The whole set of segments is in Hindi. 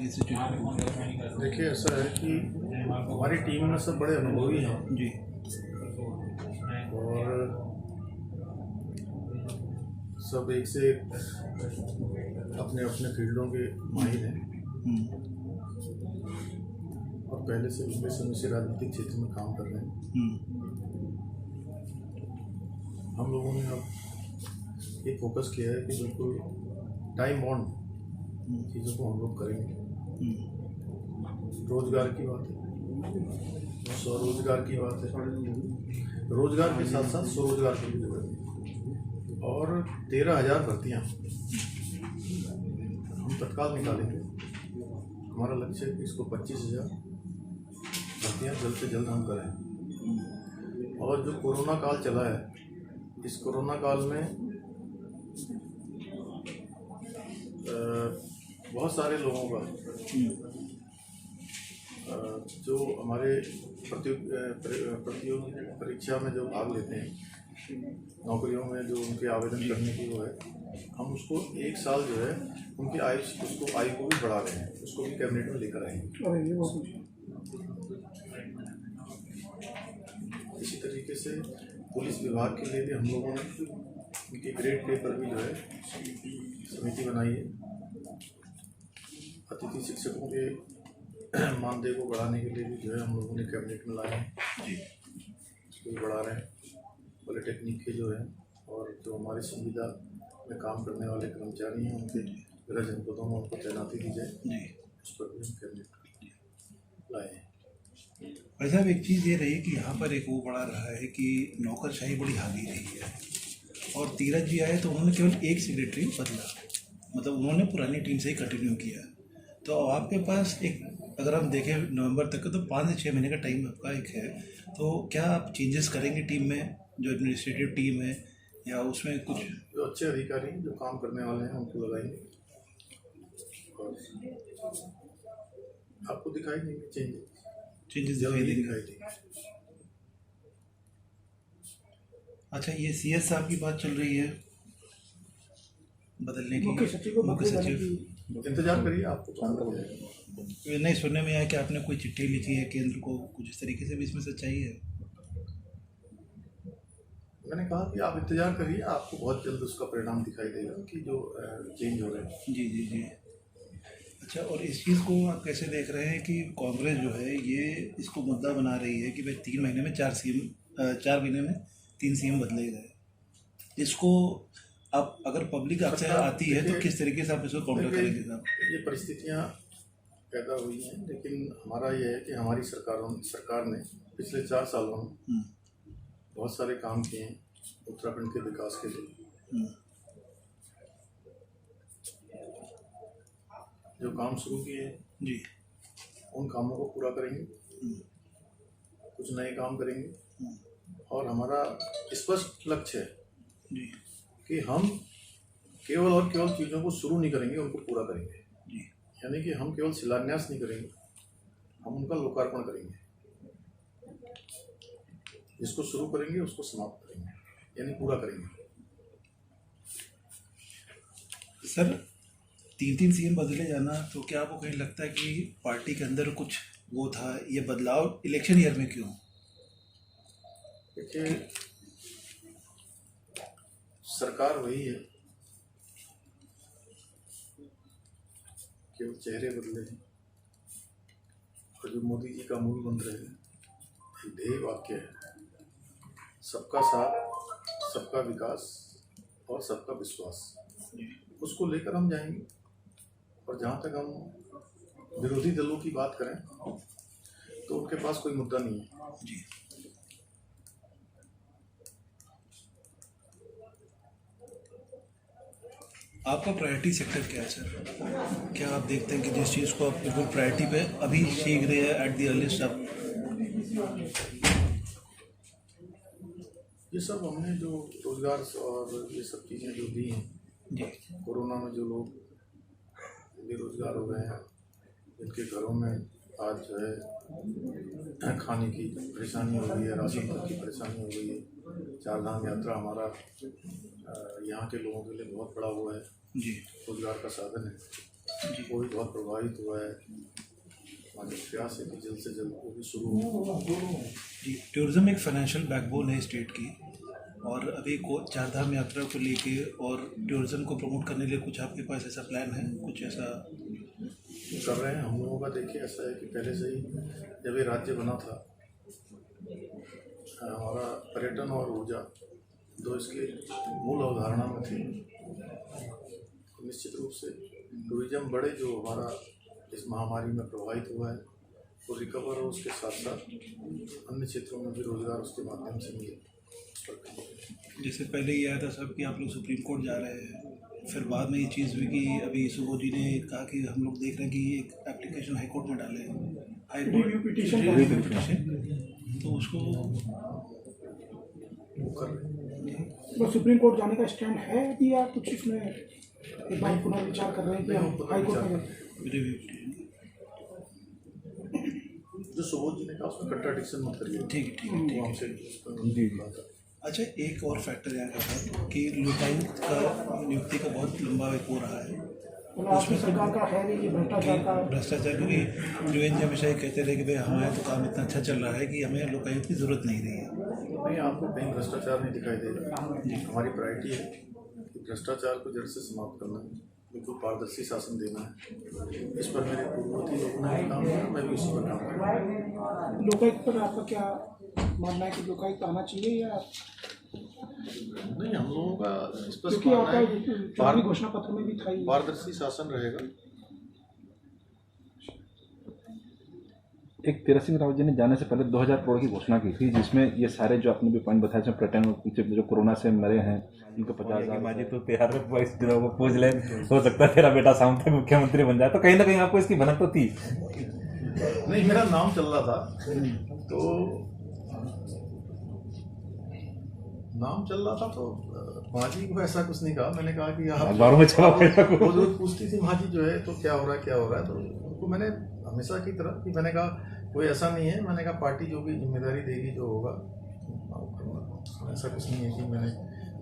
कैसी सिचुएशन? देखिए, ऐसा है कि हमारी टीम में सब बड़े अनुभवी हैं जी। और सब एक से एक अपने अपने फील्डों के माहिर हैं और पहले से लंबे समय से राजनीतिक क्षेत्र में काम कर रहे हैं। हम लोगों ने अब ये फोकस किया है कि बिल्कुल टाइम बाउंड चीज़ों को हम लोग करेंगे। रोजगार की बात है, स्वरोजगार की बात है, रोजगार के साथ साथ स्वरोजगार की भी जरूरत है और 13,000 भर्तियाँ हम तत्काल निकालेंगे। हमारा लक्ष्य है कि इसको 25,000 भर्तियाँ जल्द से जल्द हम करें। और जो कोरोना काल चला है, इस कोरोना काल में बहुत सारे लोगों का जो हमारे प्रतियोगी परीक्षा में जो भाग लेते हैं, नौकरियों में जो उनके आवेदन करने की वो है, हम उसको 1 साल जो है उनकी आयु को भी बढ़ा रहे हैं, उसको भी कैबिनेट में लेकर आएंगे। इसी तरीके से पुलिस विभाग के लिए भी हम लोगों ने उनके ग्रेड पे पर भी जो है समिति बनाई है। अतिथि शिक्षकों के मानदेय को बढ़ाने के लिए भी जो है हम लोगों ने कैबिनेट में लाए हैं, उसको भी बढ़ा रहे हैं। पॉलिटेक्निक के जो है और जो हमारी संविदा में काम करने वाले कर्मचारी हैं, उनके गृह जनपदों में उनको तैनाती दी जाए, उस पर भी हम कैबिनेट लाए हैं। भाई साहब, एक चीज़ ये रही कि यहाँ पर एक वो बड़ा रहा है कि नौकरशाही बड़ी हावी रही है और तीरथ जी आए तो उन्होंने केवल एक सेक्रेटरी बदला, मतलब उन्होंने पुरानी टीम से ही कंटिन्यू किया। तो आपके पास एक, अगर हम देखें नवंबर तक का, तो 5 से 6 महीने का टाइम आपका एक है, तो क्या आप चेंजेस करेंगे टीम में, जो एडमिनिस्ट्रेटिव टीम है, या उसमें कुछ जो अच्छे अधिकारी जो काम करने वाले हैं उनको लगाएंगे और आपको दिखाई देंगे चेंजेस दिखाई देंगे। अच्छा, ये CS साहब की बात चल रही है बदलने की, मुख्य सचिव, इंतजार करिए, आपको काम कर जाएगा। नहीं, सुनने में आया कि आपने कोई चिट्ठी लिखी है केंद्र को, कुछ इस तरीके से भी इसमें सच्चाई है? मैंने कहा कि आप इंतजार करिए, आपको बहुत जल्द उसका परिणाम दिखाई देगा कि जो चेंज हो रहे हैं। जी जी जी। अच्छा, और इस चीज़ को आप कैसे देख रहे हैं कि कांग्रेस जो है ये इसको मुद्दा बना रही है कि भाई 3 महीने में 4 महीने में 3 CM बदले गए, इसको आप, अगर पब्लिक आपसे आती है तो किस तरीके से आप इसको काउंटर करेंगे साहब? ये परिस्थितियाँ पैदा हुई हैं, लेकिन हमारा ये है कि हमारी सरकार ने पिछले 4 सालों में बहुत सारे काम किए हैं उत्तराखंड के विकास के लिए। जो काम शुरू किए हैं जी, उन कामों को पूरा करेंगे, कुछ नए काम करेंगे और हमारा स्पष्ट लक्ष्य है जी, कि हम केवल और केवल चीज़ों को शुरू नहीं करेंगे, उनको पूरा करेंगे। जी। यानी कि हम केवल शिलान्यास नहीं करेंगे, हम उनका लोकार्पण करेंगे। जिसको शुरू करेंगे उसको समाप्त करेंगे, यानी पूरा करेंगे। सर, 3 CM बदले जाना, तो क्या आपको कहीं लगता है कि पार्टी के अंदर कुछ वो था, ये बदलाव इलेक्शन ईयर में क्यों? देखिए, सरकार वही है, केवल चेहरे बदले हैं और जो मोदी जी का मूल मंत्र है, ध्येय वाक्य है, सबका साथ, सबका विकास और सबका विश्वास, उसको लेकर हम जाएंगे। और जहाँ तक हम विरोधी दलों की बात करें तो उनके पास कोई मुद्दा नहीं है। जी। आपका प्रायोरिटी सेक्टर क्या है सर? क्या आप देखते हैं कि जिस चीज़ को आप बिल्कुल प्रायोरिटी पे अभी सीख रहे हैं, एट द अर्लीस्ट आप? ये सब हमने जो रोजगार और ये सब चीज़ें जो दी हैं जी, कोरोना में, जो लोग बेरोजगार हो गए हैं, जिनके घरों में आज जो है खाने की परेशानी हो गई है, राशन की परेशानी हो गई है, 4 धाम यात्रा हमारा यहाँ के लोगों के लिए बहुत बड़ा वो है, जी, रोजगार का साधन है। वो भी बहुत प्रभावित हुआ है। हमारे प्रयास है कि जल्द से जल्द वो भी शुरू हो। जी, टूरिज्म एक फाइनेंशियल बैकबोन है स्टेट की, और अभी को चारधाम यात्रा को लेके और टूरिज्म को प्रमोट करने के लिए कुछ आपके पास ऐसा प्लान है, कुछ ऐसा? कर रहे हैं हम लोगों का। देखिए, ऐसा है कि पहले से ही जब ये राज्य बना था, हमारा पर्यटन और ऊर्जा दो इसके मूल अवधारणा में थी। तो निश्चित रूप से टूरिज्म बड़े जो हमारा इस महामारी में प्रभावित हुआ है वो रिकवर हो, उसके साथ साथ अन्य क्षेत्रों में भी रोजगार उसके माध्यम से मिले। जैसे पहले ये आया था सब कि आप लोग सुप्रीम कोर्ट जा रहे हैं, फिर बाद में ये चीज़ हुई कि अभी सुबोध जी ने कहा कि हम लोग देख रहे हैं कि एक एप्लीकेशन हाई कोर्ट में डाले हैं, हाई कोर्ट पिटीशन, तो उसको वो कर रहे हैं। तो सुप्रीम कोर्ट जाने का स्टैंड है अभी, या कुछ इसमें एक बार पुनर्विचार कर रहे हैं कि हम हाई कोर्ट में जाते हैं? जो सुबोध जी ने कहा उसमें कंट्राडिक्शन मत करिए। ठीक है वो हमसे जी। अच्छा, एक और फैक्टर यहाँ का था कि लोकायुक्त का नियुक्ति का बहुत लंबा एक हो रहा है मतलब आपकी सरकार का है नहीं कि भ्रष्टाचार का? भ्रष्टाचार, क्योंकि जो एन जी हमेशा ये कहते रहे कि भाई हमारा तो काम इतना अच्छा चल रहा है कि हमें लोकायुक्त की ज़रूरत नहीं रही है। नहीं, आपको कहीं भ्रष्टाचार नहीं दिखाई देगा। हमारी प्रायोरिटी है कि भ्रष्टाचार को जड़ से समाप्त करना है, बिल्कुल पारदर्शी शासन देना है। इस पर मेरे पूर्ववर्ती लोगों ने भी काम किया, मैं भी इसी पर काम कर रहा हूँ। लोकायुक्त पर आपका क्या मानना है कि लोकायुक्त आना चाहिए, या नहीं, हम लोगों का स्पष्ट क्योंकि मानना आपका है चुनावी घोषणा पत्र में भी था ही। पारदर्शी शासन रहेगा। एक तीरथ सिंह रावत जी ने जाने से पहले 2000 करोड़ की घोषणा की थी, जिसमें ये सारे जो आपने भी पॉइंट बताया, इसमें पर्यटन में पीछे जो कोरोना से मरे हैं उनको 50,000 माजी तो तैयार है, इस दिनों को पूछ ले, हो सकता है तेरा बेटा शाम तक मुख्यमंत्री बन जाए। तो कहीं ना कहीं आपको इसकी भनक तो थी। नहीं, मेरा नाम चल रहा था, तो नाम चल रहा था तो माजी को ऐसा कुछ नहीं कहा। मैंने कहा कि आप अखबारों में चला पैसा को। वो जो पूछती थी माजी जो है तो क्या हो रहा है क्या हो रहा है, तो उनको मैंने हमेशा की तरह कि मैंने कहा कोई ऐसा नहीं है। मैंने कहा पार्टी जो भी जिम्मेदारी देगी जो होगा ऐसा कुछ नहीं है कि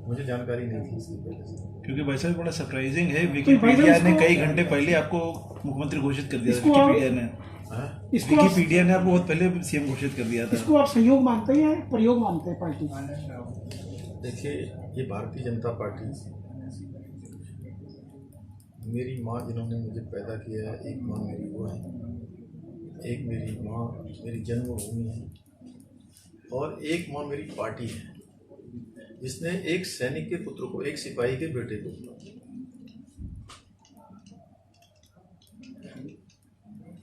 मुझे जानकारी नहीं थी इसकी पहले से। क्योंकि वैसे भी बड़ा सरप्राइजिंग है, विकीपीडिया ने कई घंटे पहले आपको मुख्यमंत्री घोषित कर दिया था। विकीपीडिया ने आपको बहुत पहले सीएम घोषित कर दिया था। इसको आप सहयोग मानते हैं या प्रयोग मानते हैं पार्टी? देखिए, ये भारतीय जनता पार्टी, मेरी माँ जिन्होंने मुझे पैदा किया है, एक माँ मेरी वो है, एक मेरी माँ मेरी जन्मभूमि है, और एक माँ मेरी पार्टी है, जिसने एक सैनिक के पुत्र को, एक सिपाही के बेटे को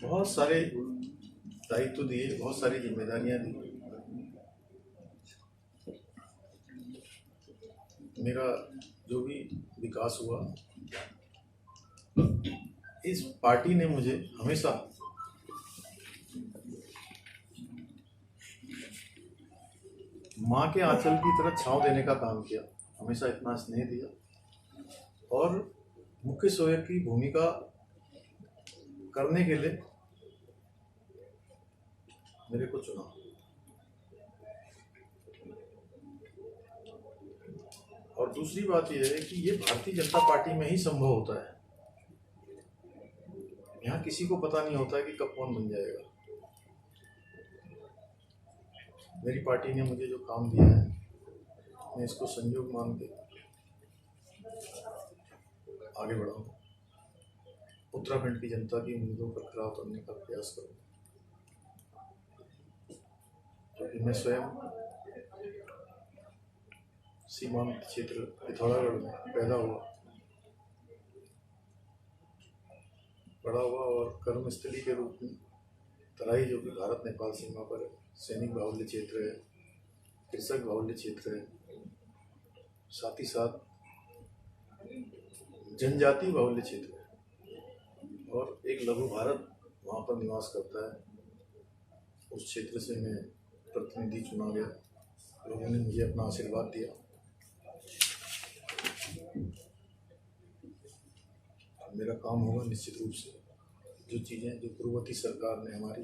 बहुत सारे दायित्व दिए, बहुत सारी जिम्मेदारियां दी। मेरा जो भी विकास हुआ, इस पार्टी ने मुझे हमेशा माँ के आंचल की तरह छांव देने का काम किया, हमेशा इतना स्नेह दिया और मुख्य सहायक की भूमिका करने के लिए मेरे को चुना। और दूसरी बात यह है कि ये भारतीय जनता पार्टी में ही संभव होता है। यहाँ किसी को पता नहीं होता है कि कब कौन बन जाएगा। मेरी पार्टी ने मुझे जो काम दिया है, मैं इसको संयोग मान के आगे बढ़ाऊँ, उत्तराखंड की जनता की उम्मीदों पर खरा उतरने का प्रयास करूँ, क्योंकि मैं स्वयं सीमांत क्षेत्र पिथौरागढ़ में पैदा हुआ, बड़ा हुआ, और कर्मस्थली के रूप में तराई, जो कि भारत नेपाल सीमा पर सैनिक बाहुल्य क्षेत्र है, कृषक बाहुल्य क्षेत्र है, साथ ही साथ जनजाति बाहुल्य क्षेत्र है, और एक लघु भारत वहाँ पर निवास करता है। उस क्षेत्र से मैं प्रतिनिधि चुना गया, लोगों ने मुझे अपना आशीर्वाद दिया। मेरा काम होगा निश्चित रूप से जो चीज़ें, जो पूर्ववर्ती सरकार ने, हमारी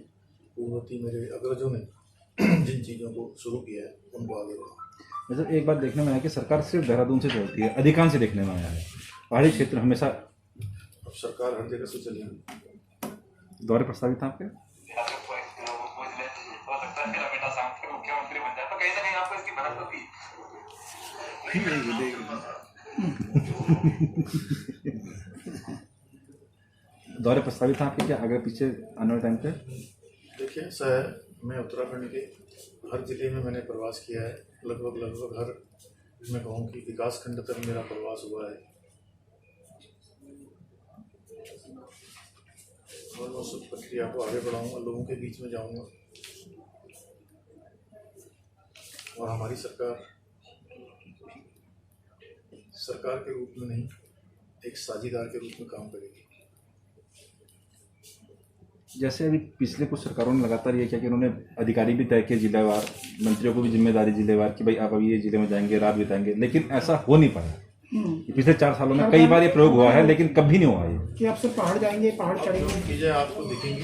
पूर्ववर्ती मेरे अग्रजों ने जिन चीज़ों को शुरू किया है, उनको आगे बढ़ाऊँ। जैसे एक बात देखने में आया कि सरकार सिर्फ देहरादून से जोड़ती है, अधिकांश देखने में आया है, पहाड़ी क्षेत्र हमेशा अब सरकार हर जगह से चलेगी। दौरे प्रस्तावित था आपके? दौरे प्रस्तावित था आपके क्या आगे पीछे आने वाले टाइम पे? देखिए ऐसा है, मैं उत्तराखंड के हर जिले में मैंने प्रवास किया है। लगभग हर मैं कहूँ कि विकास खंड तक मेरा प्रवास हुआ है और मैं उस प्रक्रिया को आगे बढ़ाऊंगा, लोगों के बीच में जाऊंगा और हमारी सरकार के रूप में नहीं, एक साझीदार के रूप में काम करेगी। जैसे अभी पिछले कुछ सरकारों ने लगातार ये किया कि उन्होंने अधिकारी भी तय किए जिलेवार, मंत्रियों को भी जिम्मेदारी जिलेवार कि भाई आप अभी ये जिले में जाएंगे, रात बिताएंगे, लेकिन ऐसा हो नहीं पाया। पिछले 4 सालों में कई बार ये प्रयोग हुआ है लेकिन कभी नहीं हुआ ये कि आप सिर्फ पहाड़ जाएंगे, पहाड़ चढ़ेंगे। चीज़ें आपको दिखेंगी,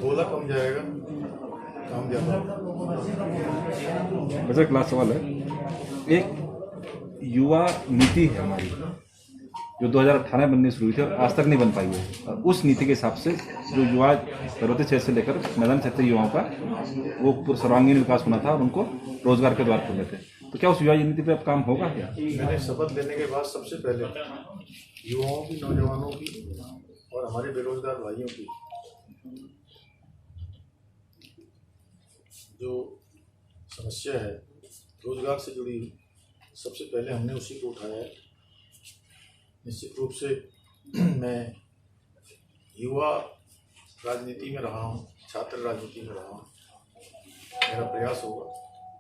बोला कम जाएगा, काम ज़्यादा। वैसे एक लास्ट सवाल है, एक युवा नीति है हमारी जो 2018 में बननी शुरू हुई थी और आज तक नहीं बन पाई है, और उस नीति के हिसाब से जो युवा पर्वतीय क्षेत्र से लेकर मैदान क्षेत्र युवाओं का वो सर्वांगीण विकास होना था और उनको रोजगार के द्वार खोले थे, तो क्या उस युवा नीति पे अब काम होगा क्या? मैंने शपथ लेने के बाद सबसे पहले युवाओं की, नौजवानों की और हमारे बेरोजगार भाइयों की जो समस्या है रोजगार से जुड़ी, सबसे पहले हमने उसी को उठाया है। निश्चित रूप से मैं युवा राजनीति में रहा हूँ, छात्र राजनीति में रहा हूँ। मेरा प्रयास होगा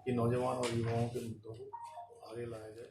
कि नौजवान और युवाओं के मुद्दों को आगे लाया जाए।